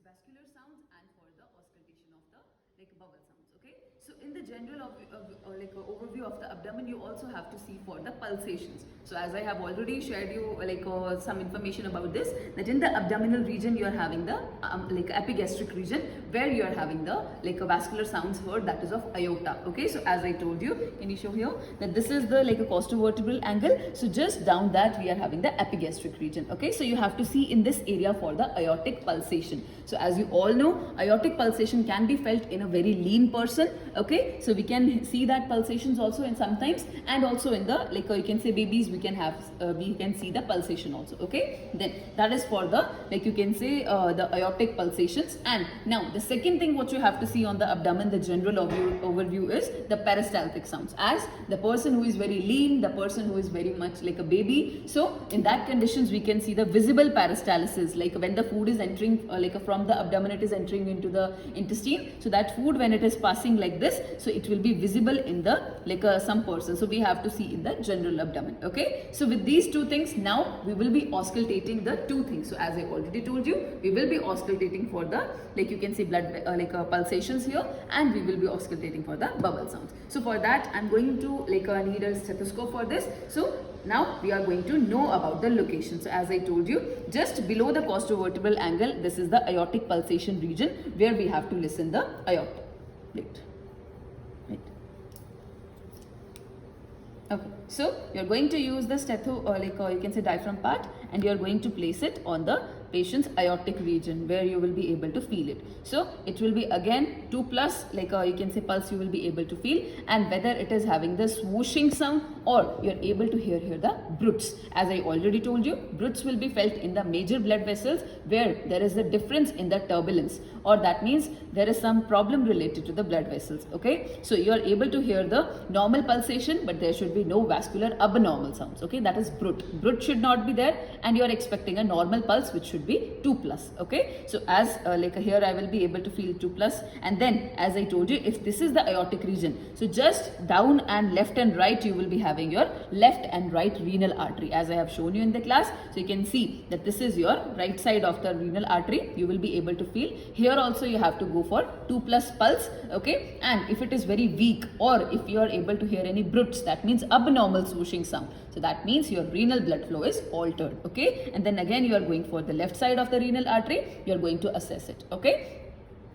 vascular sounds and for the auscultation of the bubble sounds. Okay, so in the general overview of the abdomen, you also have to see for the pulsations. So as I have already shared you some information about this, that in the abdominal region you are having the epigastric region, where you are having the vascular sounds heard, that is of aorta. Okay, so as I told you, can you show here that this is the costovertebral angle, so just down that we are having the epigastric region. Okay, so you have to see in this area for the aortic pulsation. So as you all know, aortic pulsation can be felt in a very lean person. Okay, so we can see that pulsations also in sometimes, and also in the you can say babies, we can have we can see the pulsation also. Okay, then that is for the you can say the aortic pulsations. And now the second thing what you have to see on the abdomen, the general overview, is the peristaltic sounds. As the person who is very lean, the person who is very much like a baby, so in that conditions we can see the visible peristalsis, like when the food is entering from the abdomen, it is entering into the intestine. So that food, when it is passing like this, so it will be visible in the some person. So we have to see in the general abdomen. Okay, so with these two things, now we will be auscultating the two things. So as I already told you, we will be auscultating for the you can see blood pulsations here, and we will be auscultating for the bubble sounds. So for that, I'm going to need a stethoscope for this. So now we are going to know about the location. So as I told you, just below the costovertebral angle, this is the aortic pulsation region, where we have to listen the aorta. Right. Okay, so you're going to use the you can say diaphragm part, and you're going to place it on the patient's aortic region, where you will be able to feel it. So it will be again 2 plus you can say pulse you will be able to feel, and whether it is having the swooshing sound or you're able to hear the bruits. As I already told you, bruits will be felt in the major blood vessels, where there is a difference in the turbulence, or that means there is some problem related to the blood vessels. Okay, so you are able to hear the normal pulsation, but there should be no vascular abnormal sounds. Okay, that is brut should not be there, and you are expecting a normal pulse which should be 2 plus. Okay, so as here I will be able to feel 2 plus, and then as I told you, if this is the aortic region, so just down and left and right you will be having your left and right renal artery, as I have shown you in the class. So you can see that this is your right side of the renal artery. You will be able to feel here also you have to go for 2 plus pulse. Okay, and if it is very weak, or if you are able to hear any bruits, that means abnormal swooshing sound, so that means your renal blood flow is altered. Okay, and then again you are going for the left side of the renal artery, you are going to assess it. Okay,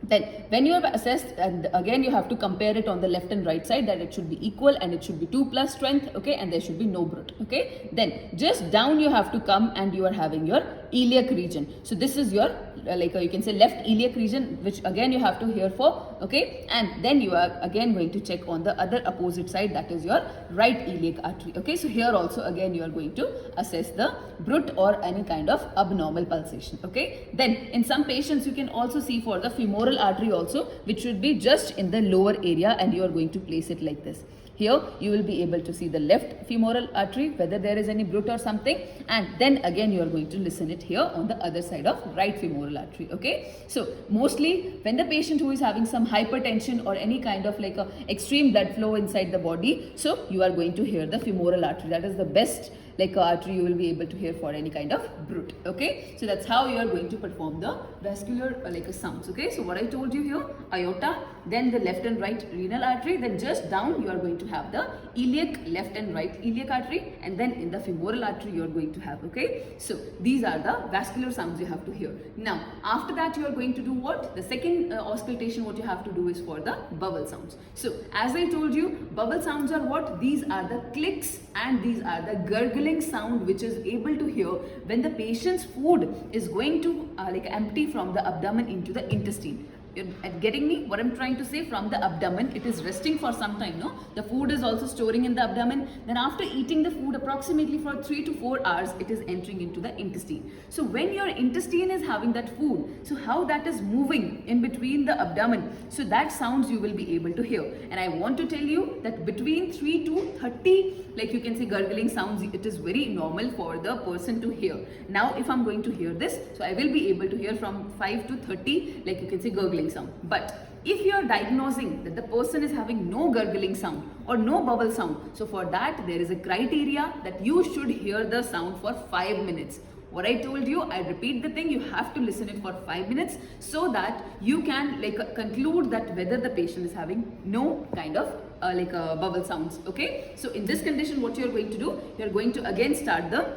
then when you have assessed, and again you have to compare it on the left and right side, that it should be equal and it should be 2 plus strength. Okay, and there should be no brut. Okay, then just down you have to come, and you are having your iliac region. So this is your you can say left iliac region, which again you have to hear for. Okay, and then you are again going to check on the other opposite side, that is your right iliac artery. Okay, so here also again you are going to assess the brut or any kind of abnormal pulsation. Okay, then in some patients you can also see for the femoral artery also, which should be just in the lower area, and you are going to place it like this. Here you will be able to see the left femoral artery, whether there is any brut or something, and then again you are going to listen it here on the other side of right femoral artery. Okay, so mostly when the patient who is having some hypertension or any kind of a extreme blood flow inside the body, so you are going to hear the femoral artery. That is the best artery you will be able to hear for any kind of brut. Okay, so that's how you are going to perform the vascular sounds. Okay, so what I told you here, aorta, then the left and right renal artery, then just down you are going to have the iliac, left and right iliac artery, and then in the femoral artery you are going to have. Okay, so these are the vascular sounds you have to hear. Now after that you are going to do what? The second auscultation what you have to do is for the bubble sounds. So as I told you, bubble sounds are what? These are the clicks, and these are the gurgling sound which is able to hear when the patient's food is going to empty from the abdomen into the intestine. You're getting me what I'm trying to say? From the abdomen, it is resting for some time, no? The food is also storing in the abdomen. Then after eating the food approximately for 3 to 4 hours, it is entering into the intestine. So when your intestine is having that food, so how that is moving in between the abdomen, so that sounds you will be able to hear. And I want to tell you that between 3 to 30 you can say gurgling sounds, it is very normal for the person to hear. Now if I'm going to hear this, so I will be able to hear from 5 to 30 you can say gurgling sound. But if you are diagnosing that the person is having no gurgling sound or no bubble sound, so for that there is a criteria that you should hear the sound for 5 minutes. What I told you, I repeat the thing, you have to listen it for 5 minutes so that you can conclude that whether the patient is having no kind of bubble sounds. Okay, so in this condition, what you're going to do, you're going to again start the,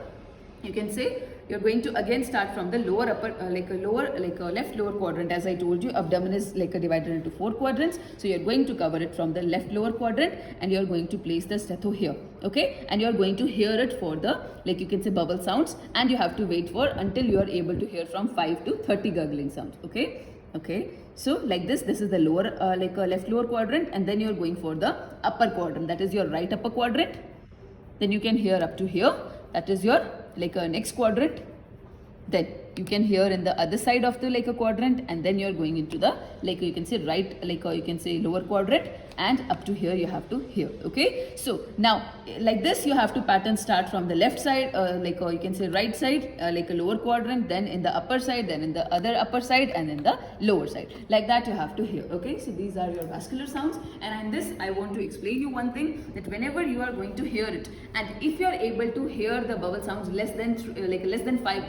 you can say, you're going to again start from the lower upper left lower quadrant. As I told you, abdomen is divided into 4 quadrants, so you're going to cover it from the left lower quadrant and you're going to place the stetho here. Okay, and you're going to hear it for the you can say bubble sounds, and you have to wait for until you are able to hear from 5 to 30 gurgling sounds. Okay, so like this is the lower left lower quadrant, and then you're going for the upper quadrant, that is your right upper quadrant. Then you can hear up to here, that is your next quadrant. Then you can hear in the other side of the quadrant, and then you're going into the you can say right you can say lower quadrant, and up to here you have to hear. Okay, so now like this you have to pattern start from the left side you can say right side a lower quadrant, then in the upper side, then in the other upper side, and then the lower side, like that you have to hear. Okay, so these are your vascular sounds, and in this I want to explain you one thing, that whenever you are going to hear it, and if you are able to hear the bubble sounds less than 5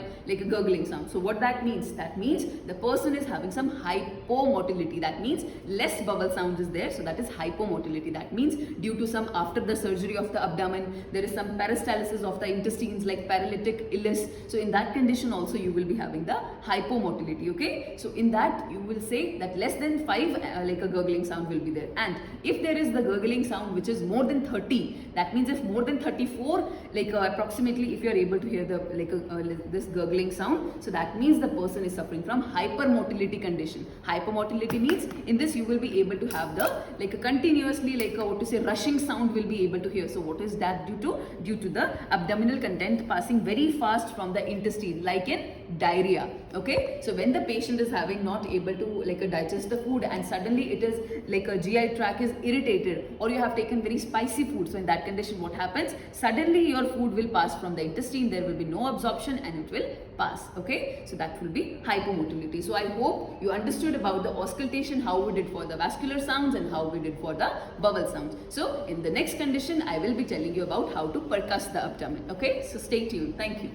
gurgling sound. So what that means? That means the person is having some hypomotility. That means less bubble sound is there. So that is hypomotility. That means due to some after the surgery of the abdomen, there is some peristalsis of the intestines, like paralytic illness. So in that condition also you will be having the hypomotility. Okay. So in that you will say that less than 5 a gurgling sound will be there. And if there is the gurgling sound which is more than 30, that means if more than 34, approximately, if you are able to hear the this gurgling sound, so that means the person is suffering from hypermotility condition. Hypermotility means in this you will be able to have the continuously what to say rushing sound will be able to hear. So what is that due to? Due to the abdominal content passing very fast from the intestine, like in diarrhea. Okay, so when the patient is having not able to digest the food, and suddenly it is a GI tract is irritated, or you have taken very spicy food, so in that condition what happens? Suddenly your food will pass from the intestine, there will be no absorption, and it will pass. Okay, so that will be hypomotility. So I hope you understood about the auscultation, how we did for the vascular sounds and how we did for the bubble sounds. So in the next condition I will be telling you about how to percuss the abdomen. Okay, so stay tuned. Thank you.